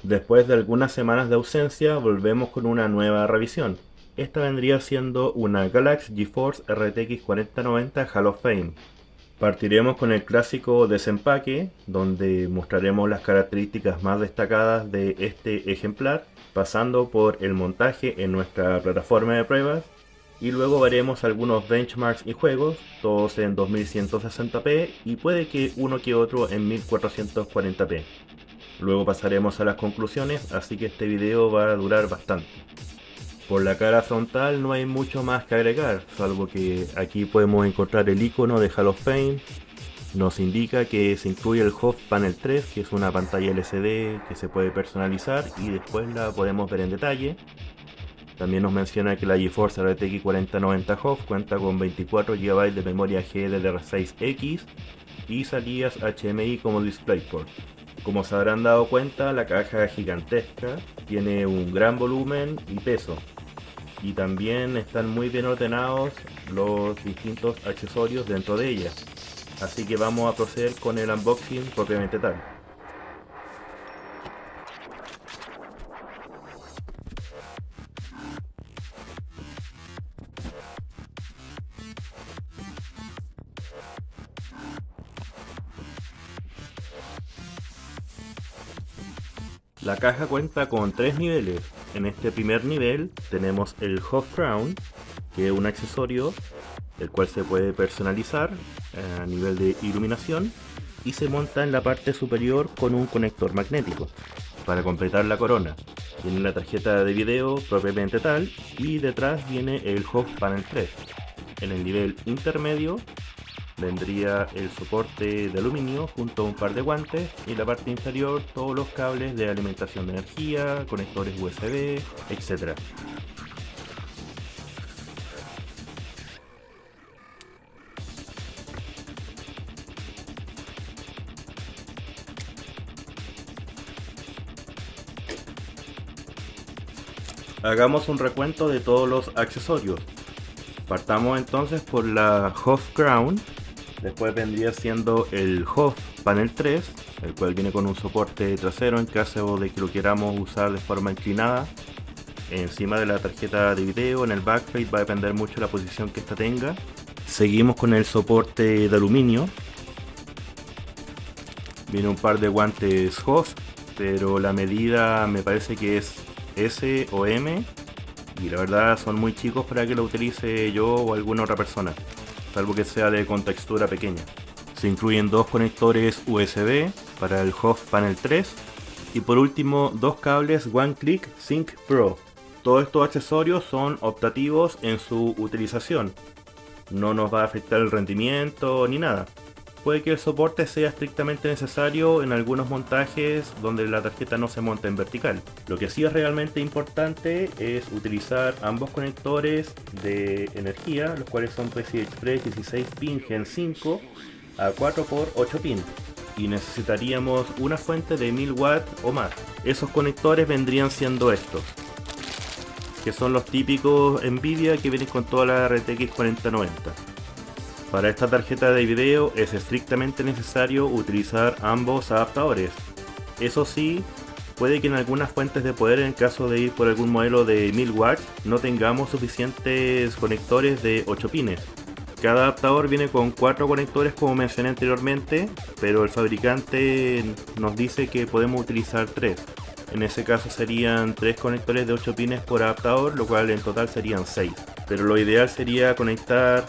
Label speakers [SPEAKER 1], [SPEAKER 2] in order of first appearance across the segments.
[SPEAKER 1] Después de algunas semanas de ausencia, volvemos con una nueva revisión. Esta vendría siendo una Galaxy GeForce RTX 4090 Hall of Fame. Partiremos con el clásico desempaque, donde mostraremos las características más destacadas de este ejemplar, pasando por el montaje en nuestra plataforma de pruebas, y luego veremos algunos benchmarks y juegos, todos en 2160p y puede que uno que otro en 1440p. Luego pasaremos a las conclusiones, así que este video va a durar bastante. Por la cara frontal no hay mucho más que agregar, salvo que aquí podemos encontrar el icono de Hall of Fame. Nos indica que se incluye el HOF Panel 3, que es una pantalla LCD que se puede personalizar y después la podemos ver en detalle. También nos menciona que la GeForce RTX 4090 HOF cuenta con 24 GB de memoria GDDR6X y salidas HDMI como DisplayPort. Como se habrán dado cuenta, la caja es gigantesca, tiene un gran volumen y peso, y también están muy bien ordenados los distintos accesorios dentro de ella. Así que vamos a proceder con el unboxing propiamente tal. La caja cuenta con tres niveles. En este primer nivel tenemos el Hot Crown, que es un accesorio el cual se puede personalizar a nivel de iluminación y se monta en la parte superior con un conector magnético para completar la corona. Viene la tarjeta de video propiamente tal y detrás viene el Hot Panel 3. En el nivel intermedio vendría el soporte de aluminio junto a un par de guantes y en la parte inferior todos los cables de alimentación de energía, conectores USB, etc. Hagamos un recuento de todos los accesorios. Partamos entonces por la HOF Crown. Después vendría siendo el HOF Panel 3, el cual viene con un soporte trasero en caso de que lo queramos usar de forma inclinada. Encima de la tarjeta de video, en el backplate, va a depender mucho de la posición que esta tenga. Seguimos con el soporte de aluminio. Viene un par de guantes HOF, pero la medida me parece que es S o M. Y la verdad son muy chicos para que lo utilice yo o alguna otra persona, salvo que sea de contextura pequeña. Se incluyen dos conectores USB para el HOF Panel 3 y por último dos cables One Click Sync Pro. Todos estos accesorios son optativos en su utilización, no nos va a afectar el rendimiento ni nada. Puede que el soporte sea estrictamente necesario en algunos montajes donde la tarjeta no se monta en vertical. Lo que sí es realmente importante es utilizar ambos conectores de energía, los cuales son PCI Express 16 pin Gen 5 a 4x8 pin. Y necesitaríamos una fuente de 1000 watts o más. Esos conectores vendrían siendo estos, que son los típicos Nvidia que vienen con toda la RTX 4090. Para esta tarjeta de video es estrictamente necesario utilizar ambos adaptadores. Eso sí, puede que en algunas fuentes de poder, en caso de ir por algún modelo de 1000 watts, no tengamos suficientes conectores de 8 pines. Cada adaptador viene con 4 conectores como mencioné anteriormente, pero el fabricante nos dice que podemos utilizar 3. En ese caso serían 3 conectores de 8 pines por adaptador, lo cual en total serían 6. Pero lo ideal sería conectar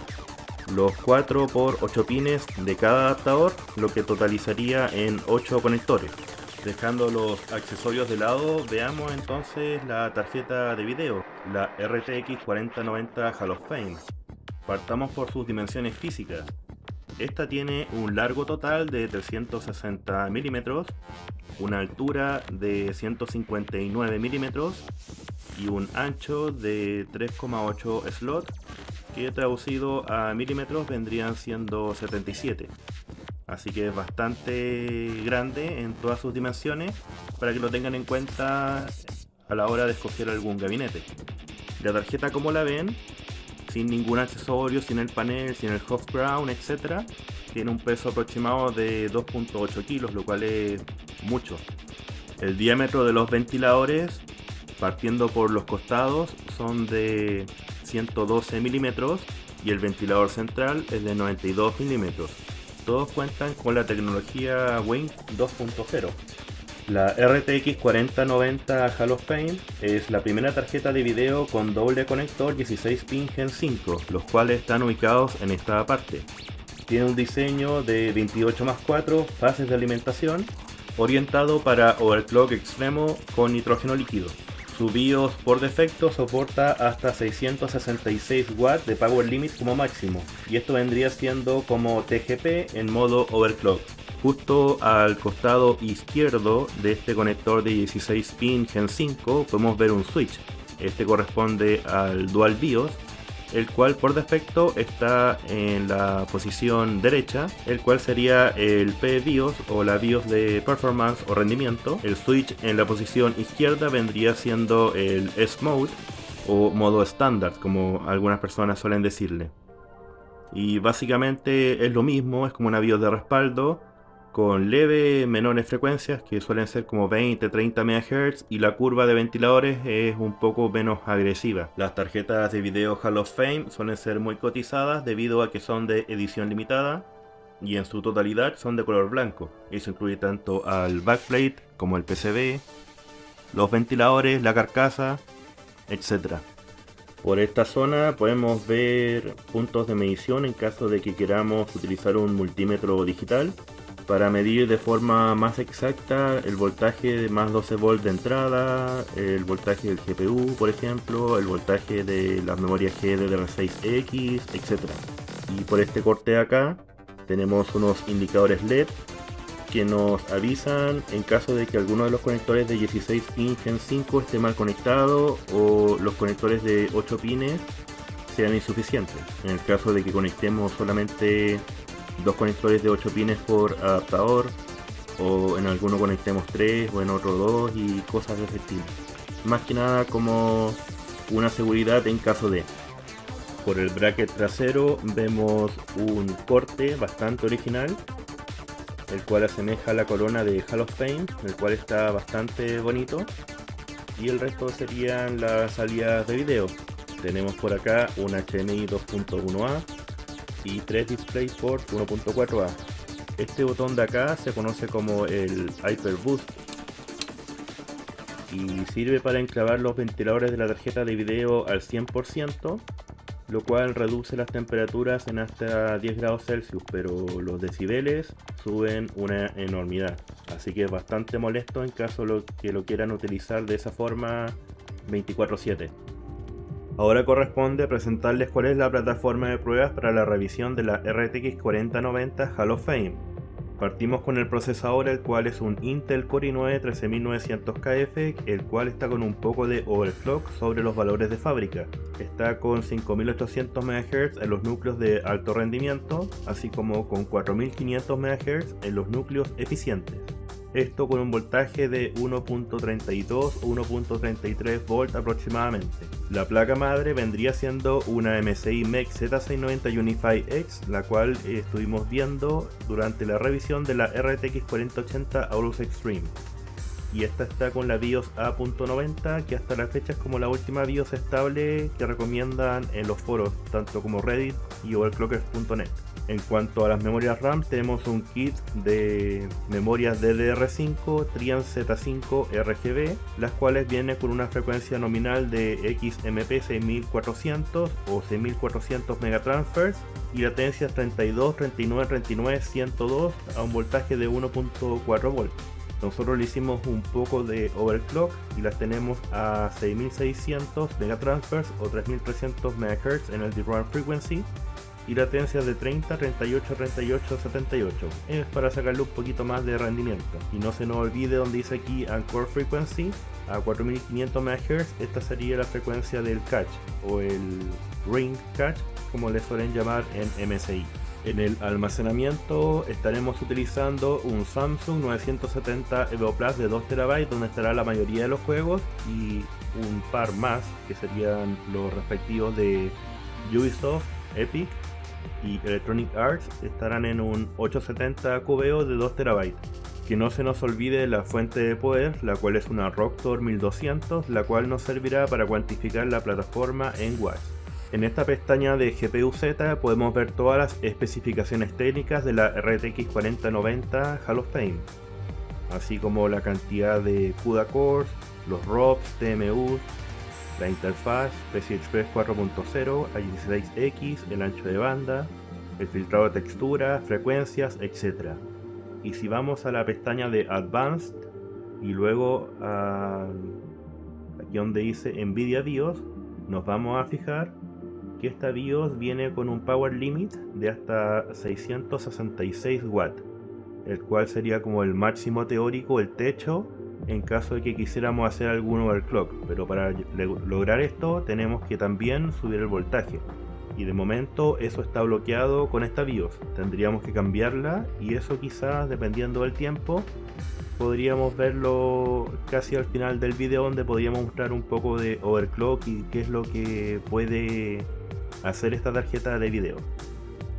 [SPEAKER 1] los 4 por 8 pines de cada adaptador, lo que totalizaría en 8 conectores. Dejando los accesorios de lado, veamos entonces la tarjeta de video, la RTX 4090 Hall of Fame. Partamos por sus dimensiones físicas. Esta tiene un largo total de 360 milímetros, una altura de 159 milímetros y un ancho de 3,8 slot, que traducido a milímetros vendrían siendo 77. Así que es bastante grande en todas sus dimensiones para que lo tengan en cuenta a la hora de escoger algún gabinete. La tarjeta, como la ven, sin ningún accesorio, sin el panel, sin el Hot Crown, etc., tiene un peso aproximado de 2,8 kilos, lo cual es mucho. El diámetro de los ventiladores, partiendo por los costados, son de 112 milímetros y el ventilador central es de 92 milímetros. Todos cuentan con la tecnología Wing 2.0. La RTX 4090 Hall of Fame es la primera tarjeta de video con doble conector 16 pin Gen 5, los cuales están ubicados en esta parte. Tiene un diseño de 28+4 fases de alimentación, orientado para overclock extremo con nitrógeno líquido. Su BIOS por defecto soporta hasta 666 watts de power limit como máximo, y esto vendría siendo como TGP en modo overclock. Justo al costado izquierdo de este conector de 16 pin Gen 5 podemos ver un switch. Este corresponde al Dual BIOS, el cual por defecto está en la posición derecha, el cual sería el P-BIOS o la BIOS de performance o rendimiento. El switch en la posición izquierda vendría siendo el S-Mode o modo estándar, como algunas personas suelen decirle. Y básicamente es lo mismo, es como una BIOS de respaldo, con leve menores frecuencias que suelen ser como 20-30 MHz, y la curva de ventiladores es un poco menos agresiva. Las tarjetas de video Hall of Fame suelen ser muy cotizadas debido a que son de edición limitada y en su totalidad son de color blanco. Eso incluye tanto al backplate como el PCB, los ventiladores, la carcasa, etc. Por esta zona podemos ver puntos de medición en caso de que queramos utilizar un multímetro digital para medir de forma más exacta el voltaje de más 12 volts de entrada, el voltaje del GPU, por ejemplo, el voltaje de las memorias GDDR6X, etc. Y por este corte de acá tenemos unos indicadores LED que nos avisan en caso de que alguno de los conectores de 16 pin Gen 5 esté mal conectado o los conectores de 8 pines sean insuficientes. En el caso de que conectemos solamente dos conectores de 8 pines por adaptador, o en alguno conectemos 3 o en otro 2 y cosas de ese estilo. Más que nada como una seguridad en caso de. Por el bracket trasero vemos un corte bastante original, el cual asemeja a la corona de Hall of Fame, el cual está bastante bonito, y el resto serían las salidas de video. Tenemos por acá un HDMI 2.1A y 3 DisplayPort 1.4A. Este botón de acá se conoce como el Hyper Boost y sirve para enclavar los ventiladores de la tarjeta de video al 100%, lo cual reduce las temperaturas en hasta 10 grados Celsius, pero los decibeles suben una enormidad, así que es bastante molesto en caso que lo quieran utilizar de esa forma 24/7. Ahora corresponde presentarles cuál es la plataforma de pruebas para la revisión de la RTX 4090 Hall of Fame. Partimos con el procesador, el cual es un Intel Core i9 13900KF, el cual está con un poco de overclock sobre los valores de fábrica. Está con 5800 MHz en los núcleos de alto rendimiento, así como con 4500 MHz en los núcleos eficientes. Esto con un voltaje de 1.32 o 1.33 volt aproximadamente. La placa madre vendría siendo una MSI MEC Z690 Unify X, la cual estuvimos viendo durante la revisión de la RTX 4080 Aorus Extreme. Y esta está con la BIOS A.90, que hasta la fecha es como la última BIOS estable que recomiendan en los foros, tanto como Reddit y overclockers.net. En cuanto a las memorias RAM, tenemos un kit de memorias DDR5 Trian Z5 RGB, las cuales vienen con una frecuencia nominal de XMP 6400 o 6400 megatransfers y latencias 32, 39, 39, 102 a un voltaje de 1.4 volts. Nosotros le hicimos un poco de overclock y las tenemos a 6600 megatransfers o 3300 MHz en el DRAM frequency y latencias de 30, 38, 38, 78. Es para sacarle un poquito más de rendimiento. Y no se nos olvide donde dice aquí Anchor Frequency a 4500 MHz. Esta sería la frecuencia del cache o el ring cache, como le suelen llamar en MSI. En el almacenamiento estaremos utilizando un Samsung 970 EVO Plus de 2 TB, donde estará la mayoría de los juegos, y un par más que serían los respectivos de Ubisoft, Epic y Electronic Arts estarán en un 870 QBO de 2 TB, Que no se nos olvide la fuente de poder, la cual es una Rocktor 1200, la cual nos servirá para cuantificar la plataforma en watts. En esta pestaña de GPU-Z podemos ver todas las especificaciones técnicas de la RTX 4090 Hall of Fame, así como la cantidad de CUDA cores, los ROPs, TMUs, la interfaz, PCI Express 4.0, A16X, el ancho de banda, el filtrado de textura, frecuencias, etc. Y si vamos a la pestaña de Advanced y luego aquí donde dice Nvidia BIOS, nos vamos a fijar que esta BIOS viene con un power limit de hasta 666 watts, el cual sería como el máximo teórico, el techo, en caso de que quisiéramos hacer algún overclock. Pero para lograr esto tenemos que también subir el voltaje, y de momento eso está bloqueado con esta BIOS. Tendríamos que cambiarla, y eso quizás, dependiendo del tiempo, podríamos verlo casi al final del video, donde podríamos mostrar un poco de overclock y qué es lo que puede hacer esta tarjeta de video,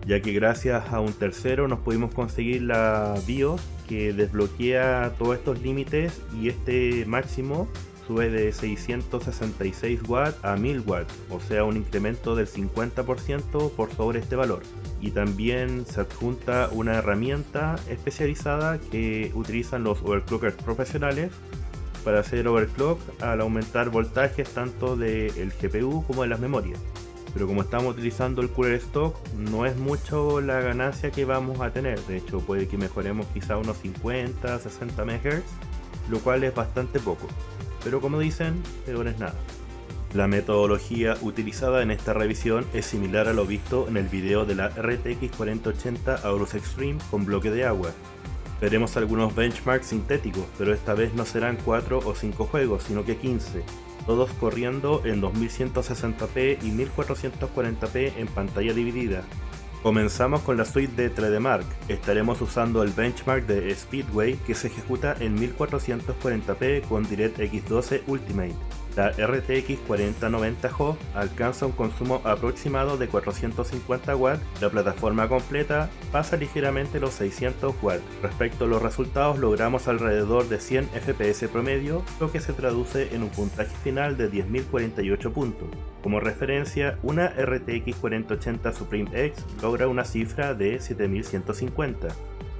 [SPEAKER 1] ya que gracias a un tercero nos pudimos conseguir la BIOS que desbloquea todos estos límites, y este máximo sube de 666 watts a 1000 watts, o sea un incremento del 50% por sobre este valor. Y también se adjunta una herramienta especializada que utilizan los overclockers profesionales para hacer overclock al aumentar voltajes tanto del GPU como de las memorias. Pero como estamos utilizando el cooler stock, no es mucho la ganancia que vamos a tener. De hecho, puede que mejoremos quizá unos 50, 60 MHz, lo cual es bastante poco. Pero como dicen, peor es nada. La metodología utilizada en esta revisión es similar a lo visto en el video de la RTX 4080 Aorus Extreme con bloque de agua. Veremos algunos benchmarks sintéticos, pero esta vez no serán 4 o 5 juegos, sino que 15. Todos corriendo en 2160p y 1440p en pantalla dividida. Comenzamos con la suite de 3D Mark. Estaremos usando el benchmark de Speedway, que se ejecuta en 1440p con DirectX 12 Ultimate. La RTX 4090 HO alcanza un consumo aproximado de 450 watts, la plataforma completa pasa ligeramente los 600 watts. Respecto a los resultados, logramos alrededor de 100 FPS promedio, lo que se traduce en un puntaje final de 10.048 puntos. Como referencia, una RTX 4080 Supreme X logra una cifra de 7150.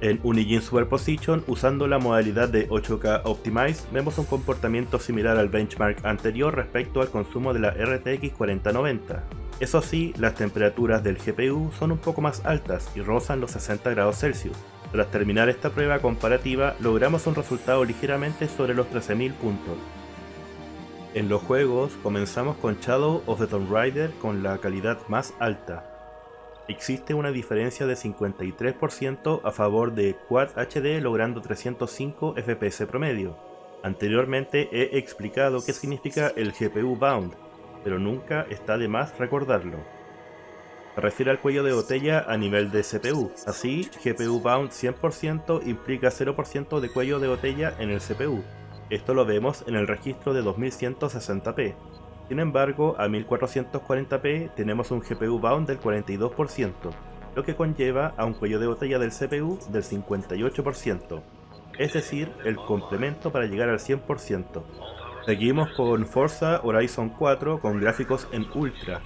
[SPEAKER 1] En Unigine Superposition, usando la modalidad de 8K Optimize, vemos un comportamiento similar al benchmark anterior respecto al consumo de la RTX 4090. Eso sí, las temperaturas del GPU son un poco más altas y rozan los 60 grados Celsius. Tras terminar esta prueba comparativa, logramos un resultado ligeramente sobre los 13.000 puntos. En los juegos, comenzamos con Shadow of the Tomb Raider con la calidad más alta. Existe una diferencia de 53% a favor de Quad HD, logrando 305 FPS promedio. Anteriormente he explicado qué significa el GPU Bound, pero nunca está de más recordarlo. Se refiere al cuello de botella a nivel de CPU. Así, GPU Bound 100% implica 0% de cuello de botella en el CPU. Esto lo vemos en el registro de 2160p. Sin embargo, a 1440p tenemos un GPU Bound del 42%, lo que conlleva a un cuello de botella del CPU del 58%, es decir, el complemento para llegar al 100%. Seguimos con Forza Horizon 4 con gráficos en Ultra.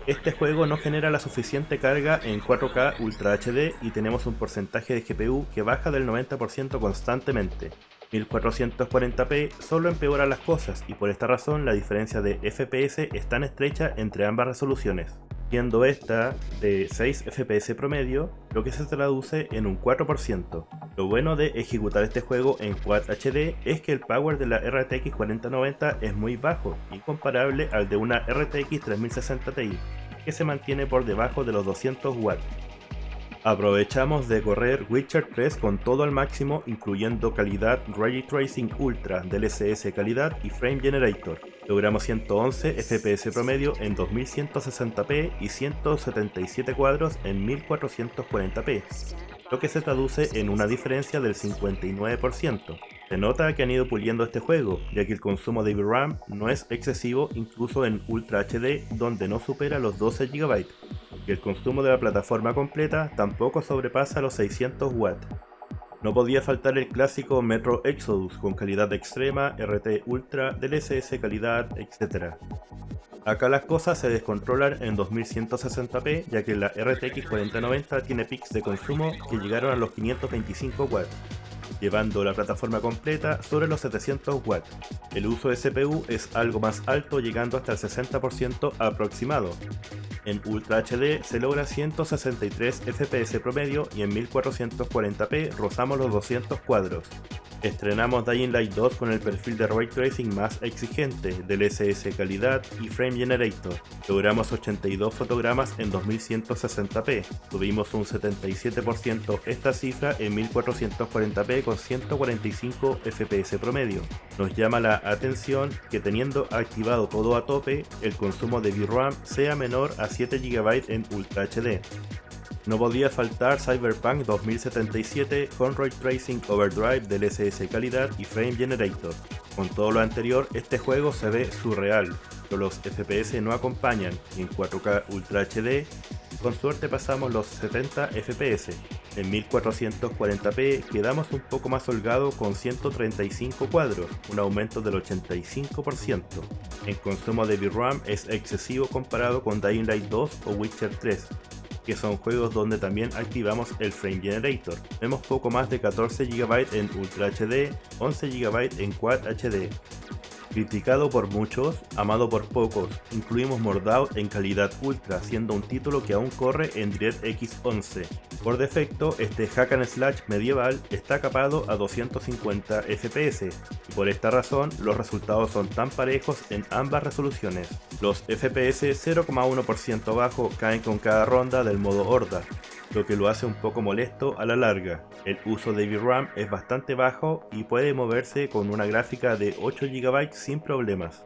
[SPEAKER 1] Este juego no genera la suficiente carga en 4K Ultra HD y tenemos un porcentaje de GPU que baja del 90% constantemente. 1440p solo empeora las cosas, y por esta razón la diferencia de FPS es tan estrecha entre ambas resoluciones, siendo esta de 6 FPS promedio, lo que se traduce en un 4%. Lo bueno de ejecutar este juego en Quad HD es que el power de la RTX 4090 es muy bajo, incomparable al de una RTX 3060 Ti, que se mantiene por debajo de los 200 watts. Aprovechamos de correr Witcher 3 con todo al máximo, incluyendo calidad Ray Tracing Ultra, DLSS calidad y Frame Generator. Logramos 111 FPS promedio en 2160p y 177 cuadros en 1440p, lo que se traduce en una diferencia del 59%. Se nota que han ido puliendo este juego, ya que el consumo de VRAM no es excesivo incluso en Ultra HD, donde no supera los 12 GB, y el consumo de la plataforma completa tampoco sobrepasa los 600 watts. No podía faltar el clásico Metro Exodus con calidad extrema, RT Ultra, DLSS calidad, etc. Acá las cosas se descontrolan en 2160p, ya que la RTX 4090 tiene pics de consumo que llegaron a los 525 watts, llevando la plataforma completa sobre los 700 watts. El uso de CPU es algo más alto, llegando hasta el 60% aproximado. En Ultra HD se logra 163 FPS promedio y en 1440p rozamos los 200 cuadros. Estrenamos Dying Light 2 con el perfil de Ray Tracing más exigente, DLSS calidad y Frame Generator. Logramos 82 fotogramas en 2160p, subimos un 77% esta cifra en 1440p con 145 FPS promedio. Nos llama la atención que teniendo activado todo a tope, el consumo de VRAM sea menor a 7 GB en Ultra HD. No podía faltar Cyberpunk 2077 con Ray Tracing Overdrive, DLSS calidad y Frame Generator. Con todo lo anterior, este juego se ve surreal, pero los FPS no acompañan y en 4K Ultra HD, con suerte pasamos los 70 FPS. En 1440p quedamos un poco más holgado con 135 cuadros, un aumento del 85%. En consumo de VRAM es excesivo comparado con Dying Light 2 o Witcher 3. Que son juegos donde también activamos el Frame Generator. Vemos poco más de 14 GB en Ultra HD, 11 GB en Quad HD. Criticado por muchos, amado por pocos, incluimos Mordhau en calidad ultra, siendo un título que aún corre en DirectX 11. Por defecto, este hack and slash medieval está capado a 250 FPS, y por esta razón los resultados son tan parejos en ambas resoluciones. Los FPS 0,1% bajo caen con cada ronda del modo horda, lo que lo hace un poco molesto a la larga. El uso de VRAM es bastante bajo y puede moverse con una gráfica de 8 GB sin problemas.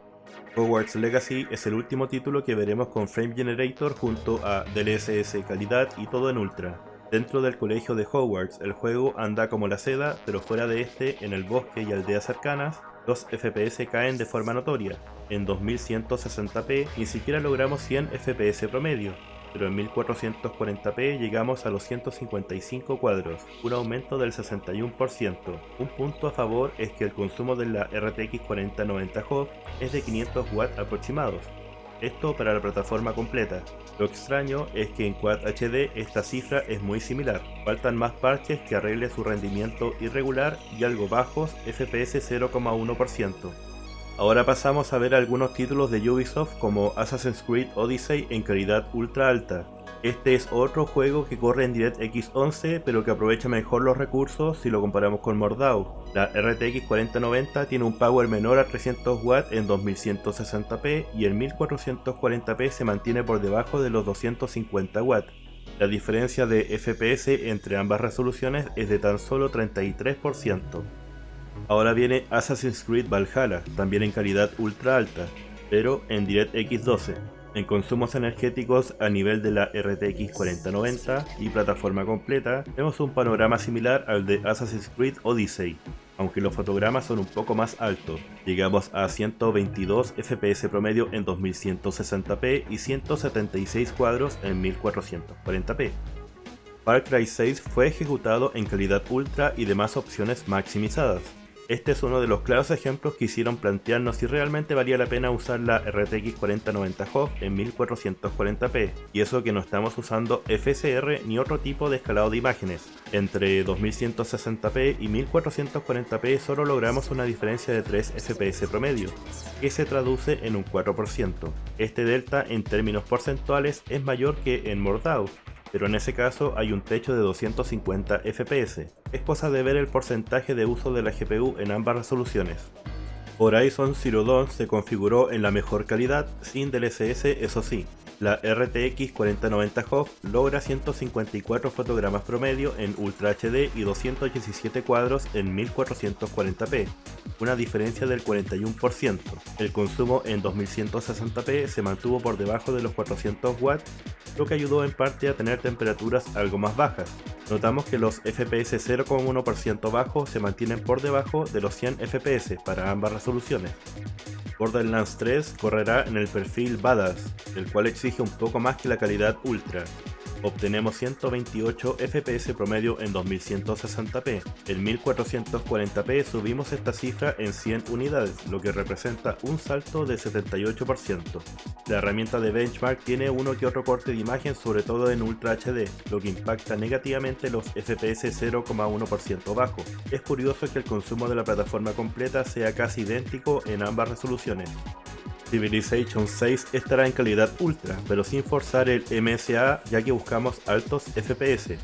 [SPEAKER 1] Hogwarts Legacy es el último título que veremos con Frame Generator junto a DLSS calidad y todo en ultra. Dentro del colegio de Hogwarts el juego anda como la seda, pero fuera de este, en el bosque y aldeas cercanas, los FPS caen de forma notoria. En 2160p ni siquiera logramos 100 FPS promedio, pero en 1440p llegamos a los 155 cuadros, un aumento del 61%. Un punto a favor es que el consumo de la RTX 4090 HOV es de 500 watts aproximados, esto para la plataforma completa. Lo extraño es que en Quad HD esta cifra es muy similar, faltan más parches que arregle su rendimiento irregular y algo bajos FPS 0,1%. Ahora pasamos a ver algunos títulos de Ubisoft como Assassin's Creed Odyssey en calidad ultra alta. Este es otro juego que corre en DirectX 11 pero que aprovecha mejor los recursos si lo comparamos con Mordhau. La RTX 4090 tiene un power menor a 300 watts en 2160p y en 1440p se mantiene por debajo de los 250 watts. La diferencia de FPS entre ambas resoluciones es de tan solo 33%. Ahora viene Assassin's Creed Valhalla, también en calidad ultra alta, pero en DirectX 12. En consumos energéticos a nivel de la RTX 4090 y plataforma completa, vemos un panorama similar al de Assassin's Creed Odyssey, aunque los fotogramas son un poco más altos. Llegamos a 122 FPS promedio en 2160p y 176 cuadros en 1440p. Far Cry 6 fue ejecutado en calidad ultra y demás opciones maximizadas. Este es uno de los claros ejemplos que hicieron plantearnos si realmente valía la pena usar la RTX 4090 HOV en 1440p, y eso que no estamos usando FSR ni otro tipo de escalado de imágenes. Entre 2160p y 1440p solo logramos una diferencia de 3 FPS promedio, que se traduce en un 4%. Este delta en términos porcentuales es mayor que en Mordhau, pero en ese caso hay un techo de 250 FPS. Es cosa de ver el porcentaje de uso de la GPU en ambas resoluciones. Horizon Zero Dawn se configuró en la mejor calidad, sin DLSS eso sí. La RTX 4090 HOV logra 154 fotogramas promedio en Ultra HD y 217 cuadros en 1440p, una diferencia del 41%. El consumo en 2160p se mantuvo por debajo de los 400 watts, lo que ayudó en parte a tener temperaturas algo más bajas. Notamos que los FPS 0,1% bajo se mantienen por debajo de los 100 FPS para ambas resoluciones. Borderlands 3 correrá en el perfil Badass, el cual exige un poco más que la calidad ultra. Obtenemos 128 FPS promedio en 2160p. En 1440p subimos esta cifra en 100 unidades, lo que representa un salto de 78%. La herramienta de benchmark tiene uno que otro corte de imagen, sobre todo en Ultra HD, lo que impacta negativamente los FPS 0,1% bajo. Es curioso que el consumo de la plataforma completa sea casi idéntico en ambas resoluciones. Civilization 6 estará en calidad ultra, pero sin forzar el MSA, ya que buscamos altos FPS.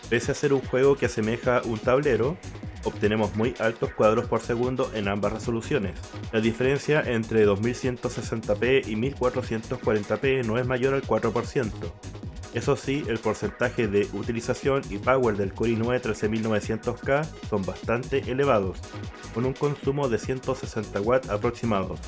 [SPEAKER 1] Pese a ser un juego que asemeja un tablero, obtenemos muy altos cuadros por segundo en ambas resoluciones. La diferencia entre 2160p y 1440p no es mayor al 4%. Eso sí, el porcentaje de utilización y power del Core i9 13900K son bastante elevados, con un consumo de 160 watts aproximados.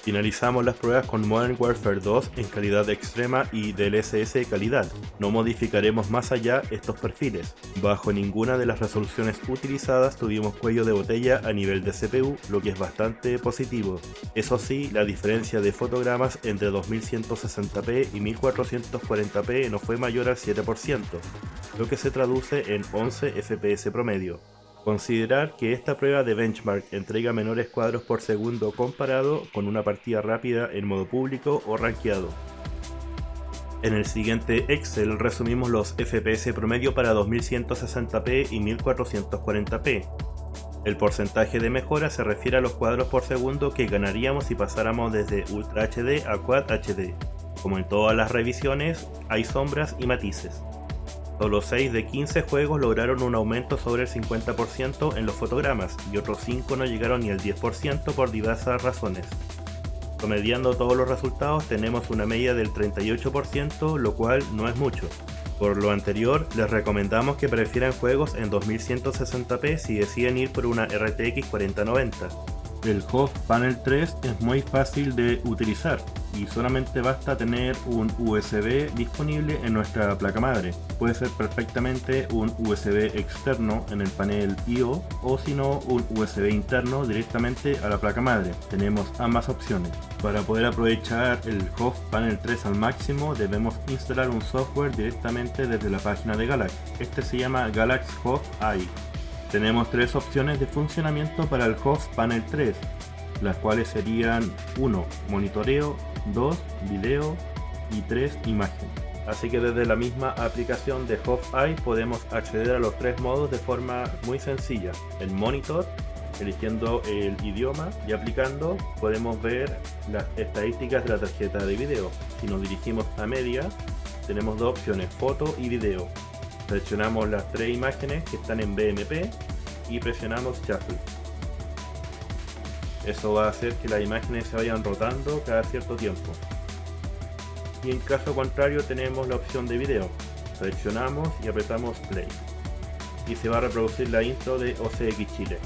[SPEAKER 1] Finalizamos las pruebas con Modern Warfare 2 en calidad extrema y DLSS de calidad. No modificaremos más allá estos perfiles. Bajo ninguna de las resoluciones utilizadas tuvimos cuello de botella a nivel de CPU, lo que es bastante positivo. Eso sí, la diferencia de fotogramas entre 2160p y 1440p no fue mayor al 7%, lo que se traduce en 11 FPS promedio. Considerar que esta prueba de benchmark entrega menores cuadros por segundo comparado con una partida rápida en modo público o rankeado. En el siguiente Excel resumimos los FPS promedio para 2160p y 1440p. El porcentaje de mejora se refiere a los cuadros por segundo que ganaríamos si pasáramos desde Ultra HD a Quad HD. Como en todas las revisiones, hay sombras y matices. Solo 6 de 15 juegos lograron un aumento sobre el 50% en los fotogramas y otros 5 no llegaron ni al 10% por diversas razones. Promediando todos los resultados tenemos una media del 38%, lo cual no es mucho. Por lo anterior, les recomendamos que prefieran juegos en 2160p si deciden ir por una RTX 4090. El HOV Panel 3 es muy fácil de utilizar y solamente basta tener un USB disponible en nuestra placa madre. Puede ser perfectamente un USB externo en el panel I/O o si no un USB interno directamente a la placa madre. Tenemos ambas opciones. Para poder aprovechar el HOV Panel 3 al máximo debemos instalar un software directamente desde la página de Galax. Este se llama Galax HOV AI. Tenemos tres opciones de funcionamiento para el HOV Panel 3, las cuales serían 1. Monitoreo, 2. Video y 3. Imagen. Así que desde la misma aplicación de HOV AI podemos acceder a los tres modos de forma muy sencilla. En Monitor, eligiendo el idioma y aplicando, podemos ver las estadísticas de la tarjeta de video. Si nos dirigimos a Media, tenemos dos opciones, foto y video. Seleccionamos las tres imágenes que están en BMP y presionamos Shuffle. Eso va a hacer que las imágenes se vayan rotando cada cierto tiempo. Y en caso contrario tenemos la opción de video. Seleccionamos y apretamos Play. Y se va a reproducir la intro de OCX Chile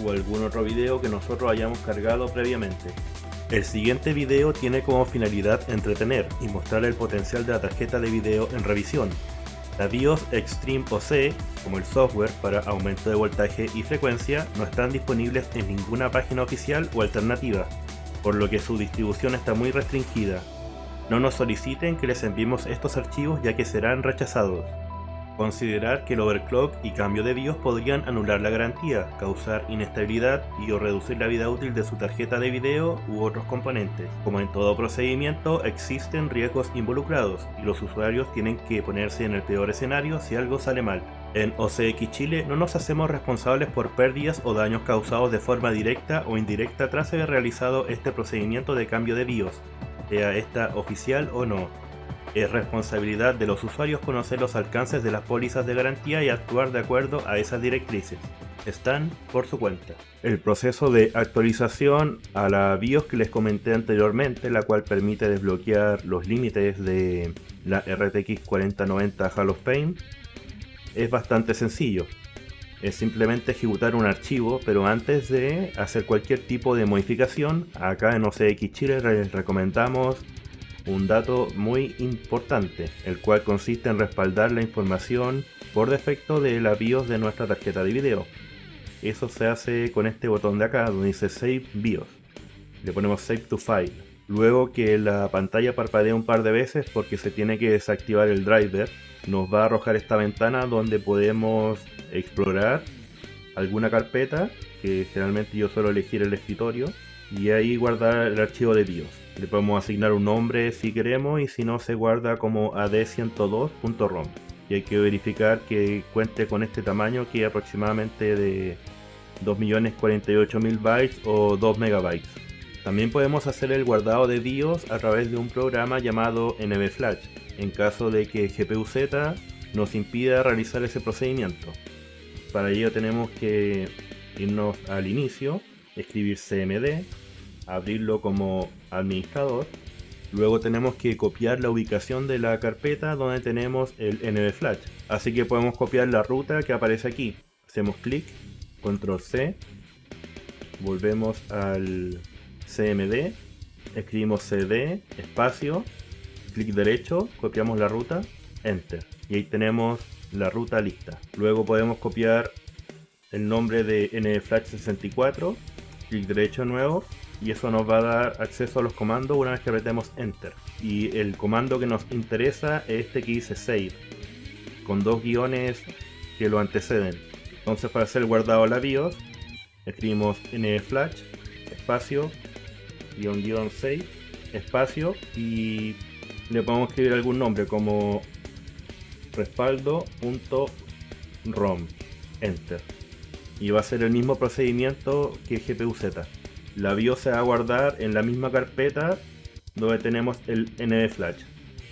[SPEAKER 1] o algún otro video que nosotros hayamos cargado previamente. El siguiente video tiene como finalidad entretener y mostrar el potencial de la tarjeta de video en revisión. La BIOS Extreme OC, como el software para aumento de voltaje y frecuencia, no están disponibles en ninguna página oficial o alternativa, por lo que su distribución está muy restringida. No nos soliciten que les enviemos estos archivos ya que serán rechazados. Considerar que el overclock y cambio de BIOS podrían anular la garantía, causar inestabilidad y o reducir la vida útil de su tarjeta de video u otros componentes. Como en todo procedimiento, existen riesgos involucrados y los usuarios tienen que ponerse en el peor escenario si algo sale mal. En OCX Chile no nos hacemos responsables por pérdidas o daños causados de forma directa o indirecta tras haber realizado este procedimiento de cambio de BIOS, sea esta oficial o no. Es responsabilidad de los usuarios conocer los alcances de las pólizas de garantía y actuar de acuerdo a esas directrices. Están por su cuenta. El proceso de actualización a la BIOS que les comenté anteriormente, la cual permite desbloquear los límites de la RTX 4090 Hall of Fame, es bastante sencillo. Es simplemente ejecutar un archivo, pero antes de hacer cualquier tipo de modificación, acá en OCX Chile les recomendamos un dato muy importante, el cual consiste en respaldar la información por defecto de la BIOS de nuestra tarjeta de video. Eso se hace con este botón de acá donde dice Save BIOS. Le ponemos Save to File. Luego que la pantalla parpadee un par de veces porque se tiene que desactivar el driver, nos va a arrojar esta ventana donde podemos explorar alguna carpeta, que generalmente yo suelo elegir el escritorio, y ahí guardar el archivo de BIOS. Le podemos asignar un nombre si queremos, y si no, se guarda como ad102.rom. Y hay que verificar que cuente con este tamaño, que es aproximadamente de 2.048.000 bytes o 2 megabytes. También podemos hacer el guardado de BIOS a través de un programa llamado NVFlash, en caso de que GPU-Z nos impida realizar ese procedimiento. Para ello tenemos que irnos al inicio, escribir cmd, abrirlo como administrador, luego tenemos que copiar la ubicación de la carpeta donde tenemos el NVFlash, así que podemos copiar la ruta que aparece aquí. Hacemos clic, control C, volvemos al cmd, escribimos cd, espacio, clic derecho, copiamos la ruta, enter, y ahí tenemos la ruta lista. Luego podemos copiar el nombre de NVFlash64, clic derecho nuevo, y eso nos va a dar acceso a los comandos una vez que apretemos enter. Y el comando que nos interesa es este que dice save, con dos guiones que lo anteceden. Entonces, para hacer el guardado de la BIOS, escribimos NVFlash, espacio, guión save, espacio, y le podemos escribir algún nombre como respaldo.rom, enter, y va a ser el mismo procedimiento que GPU-Z. La BIOS se va a guardar en la misma carpeta donde tenemos el NVFlash.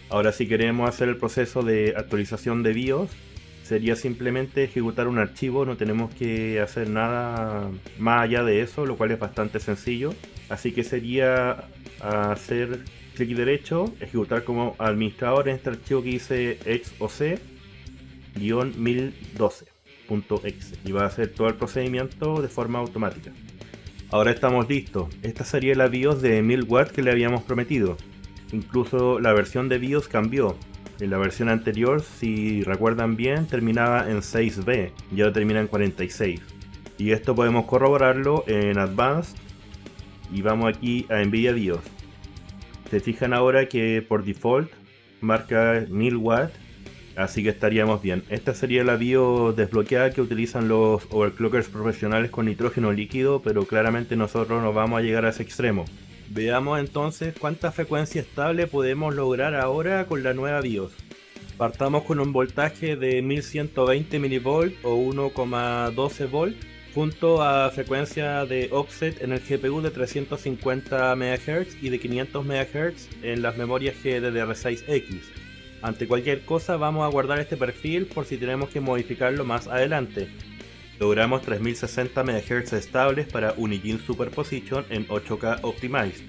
[SPEAKER 1] Ahora, si queremos hacer el proceso de actualización de BIOS, sería simplemente ejecutar un archivo, no tenemos que hacer nada más allá de eso, lo cual es bastante sencillo. Así que sería hacer clic derecho, ejecutar como administrador en este archivo que dice xoc-1012.exe, y va a hacer todo el procedimiento de forma automática. Ahora estamos listos. Esta sería la BIOS de 1000 watts que le habíamos prometido. Incluso la versión de BIOS cambió. En la versión anterior, si recuerdan bien, terminaba en 6B y ahora termina en 46. Y esto podemos corroborarlo en Advanced, y vamos aquí a NVIDIA BIOS. Se fijan ahora que por default marca 1000 watts, así que estaríamos bien. Esta sería la BIOS desbloqueada que utilizan los overclockers profesionales con nitrógeno líquido, pero claramente nosotros no vamos a llegar a ese extremo. Veamos entonces cuánta frecuencia estable podemos lograr ahora con la nueva BIOS. Partamos con un voltaje de 1120 mV o 1,12 V, junto a frecuencia de offset en el GPU de 350 MHz y de 500 MHz en las memorias GDDR6X. Ante cualquier cosa vamos a guardar este perfil por si tenemos que modificarlo más adelante. Logramos 3060 MHz estables para Unigine Superposition en 8K Optimized.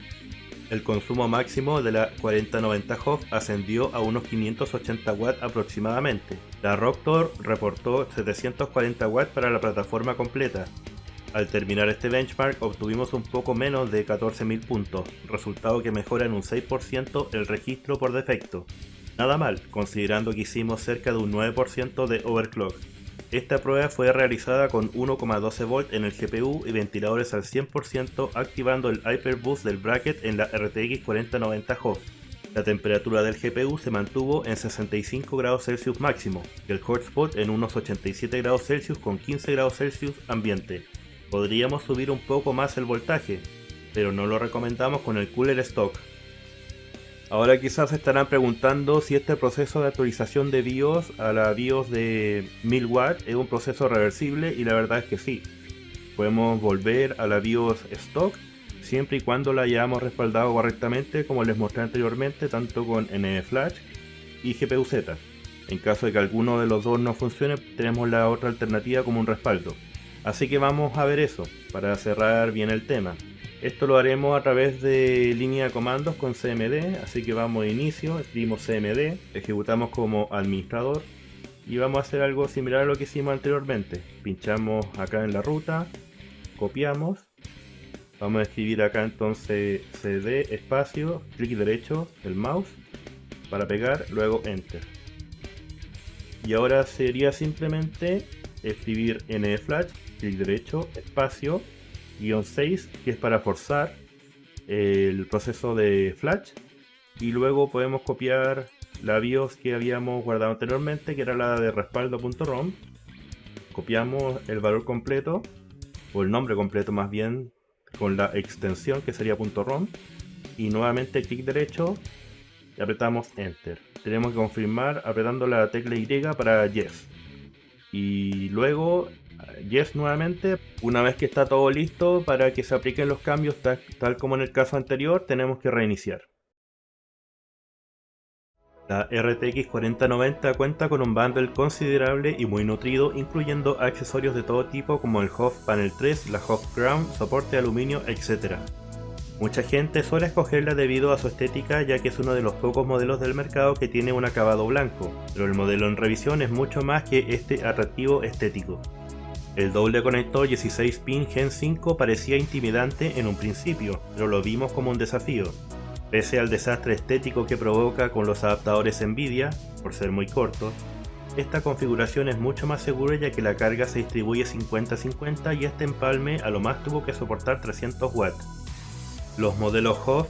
[SPEAKER 1] El consumo máximo de la 4090 HOF ascendió a unos 580 watts aproximadamente. La Rocktor reportó 740 watts para la plataforma completa. Al terminar este benchmark obtuvimos un poco menos de 14.000 puntos, resultado que mejora en un 6% el registro por defecto. Nada mal, considerando que hicimos cerca de un 9% de overclock. Esta prueba fue realizada con 1,12 V en el GPU y ventiladores al 100%, activando el Hyperboost del bracket en la RTX 4090 HOF. La temperatura del GPU se mantuvo en 65 grados Celsius máximo y el hotspot en unos 87 grados Celsius con 15 grados Celsius ambiente. Podríamos subir un poco más el voltaje, pero no lo recomendamos con el cooler stock. Ahora quizás se estarán preguntando si este proceso de actualización de BIOS a la BIOS de 1000 watts es un proceso reversible, y la verdad es que sí. Podemos volver a la BIOS stock siempre y cuando la hayamos respaldado correctamente, como les mostré anteriormente, tanto con NVFlash y GPU-Z. En caso de que alguno de los dos no funcione, tenemos la otra alternativa como un respaldo. Así que vamos a ver eso, para cerrar bien el tema. Esto lo haremos a través de línea de comandos con cmd, así que vamos a inicio, escribimos cmd, ejecutamos como administrador y vamos a hacer algo similar a lo que hicimos anteriormente. Pinchamos acá en la ruta, copiamos, vamos a escribir acá entonces cd espacio, clic derecho del mouse para pegar, luego enter. Y ahora sería simplemente escribir NVFlash, clic derecho, espacio, guión 6, que es para forzar, el proceso de flash y luego podemos copiar la BIOS que habíamos guardado anteriormente, que era la de respaldo.rom. Copiamos el valor completo, o el nombre completo más bien, con la extensión que sería .rom, y nuevamente clic derecho y apretamos Enter. Tenemos que confirmar apretando la tecla Y para Yes. Y luego Yes nuevamente. Una vez que está todo listo para que se apliquen los cambios tal como en el caso anterior, tenemos que reiniciar. La RTX 4090 cuenta con un bundle considerable y muy nutrido, incluyendo accesorios de todo tipo como el HOF Panel 3, la HOF Crown, soporte de aluminio, etc. Mucha gente suele escogerla debido a su estética, ya que es uno de los pocos modelos del mercado que tiene un acabado blanco, pero el modelo en revisión es mucho más que este atractivo estético. El doble conector 16 pin Gen 5 parecía intimidante en un principio, pero lo vimos como un desafío. Pese al desastre estético que provoca con los adaptadores Nvidia, por ser muy cortos, esta configuración es mucho más segura ya que la carga se distribuye 50-50 y este empalme a lo más tuvo que soportar 300 watts. Los modelos HOF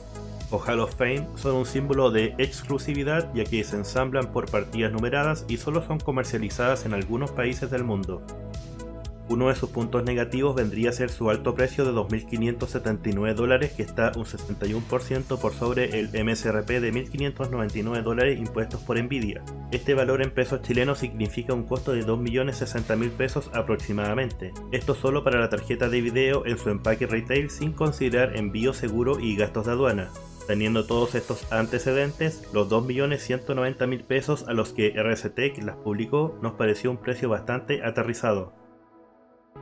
[SPEAKER 1] o Hall of Fame son un símbolo de exclusividad ya que se ensamblan por partidas numeradas y solo son comercializadas en algunos países del mundo. Uno de sus puntos negativos vendría a ser su alto precio de $2.579, que está un 61% por sobre el MSRP de $1.599 impuestos por Nvidia. Este valor en pesos chilenos significa un costo de 2.060.000 pesos aproximadamente. Esto solo para la tarjeta de video en su empaque retail sin considerar envío seguro y gastos de aduana. Teniendo todos estos antecedentes, los 2.190.000 pesos a los que RCTech las publicó nos pareció un precio bastante aterrizado.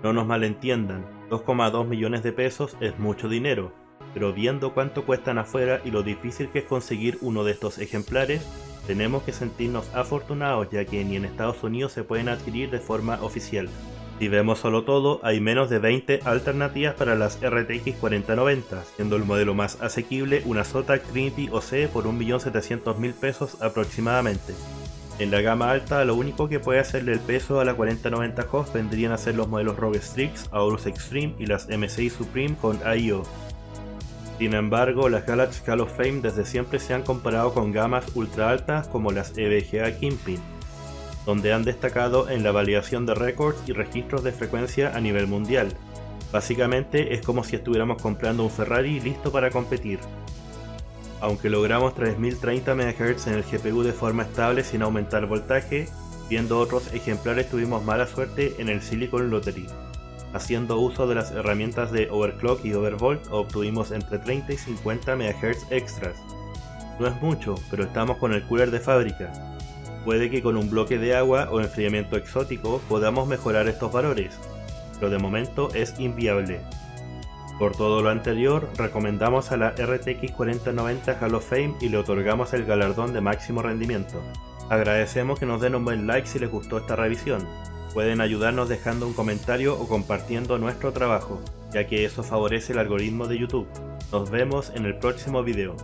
[SPEAKER 1] No nos malentiendan, 2,2 millones de pesos es mucho dinero, pero viendo cuánto cuestan afuera y lo difícil que es conseguir uno de estos ejemplares, tenemos que sentirnos afortunados ya que ni en Estados Unidos se pueden adquirir de forma oficial. Si vemos solo todo, hay menos de 20 alternativas para las RTX 4090, siendo el modelo más asequible una Zotac Trinity OC por 1.700.000 pesos aproximadamente. En la gama alta, lo único que puede hacerle el peso a la 4090 HOF vendrían a ser los modelos ROG Strix, Aorus Extreme y las MSI Supreme con I/O. Sin embargo, las Galaxy Hall of Fame desde siempre se han comparado con gamas ultra altas como las EVGA Kingpin, donde han destacado en la validación de récords y registros de frecuencia a nivel mundial. Básicamente es como si estuviéramos comprando un Ferrari listo para competir. Aunque logramos 3030 MHz en el GPU de forma estable sin aumentar voltaje, viendo otros ejemplares tuvimos mala suerte en el Silicon Lottery. Haciendo uso de las herramientas de Overclock y Overvolt obtuvimos entre 30 y 50 MHz extras. No es mucho, pero estamos con el cooler de fábrica. Puede que con un bloque de agua o enfriamiento exótico podamos mejorar estos valores, pero de momento es inviable. Por todo lo anterior, recomendamos a la RTX 4090 Hall of Fame y le otorgamos el galardón de máximo rendimiento. Agradecemos que nos den un buen like si les gustó esta revisión. Pueden ayudarnos dejando un comentario o compartiendo nuestro trabajo, ya que eso favorece el algoritmo de YouTube. Nos vemos en el próximo video.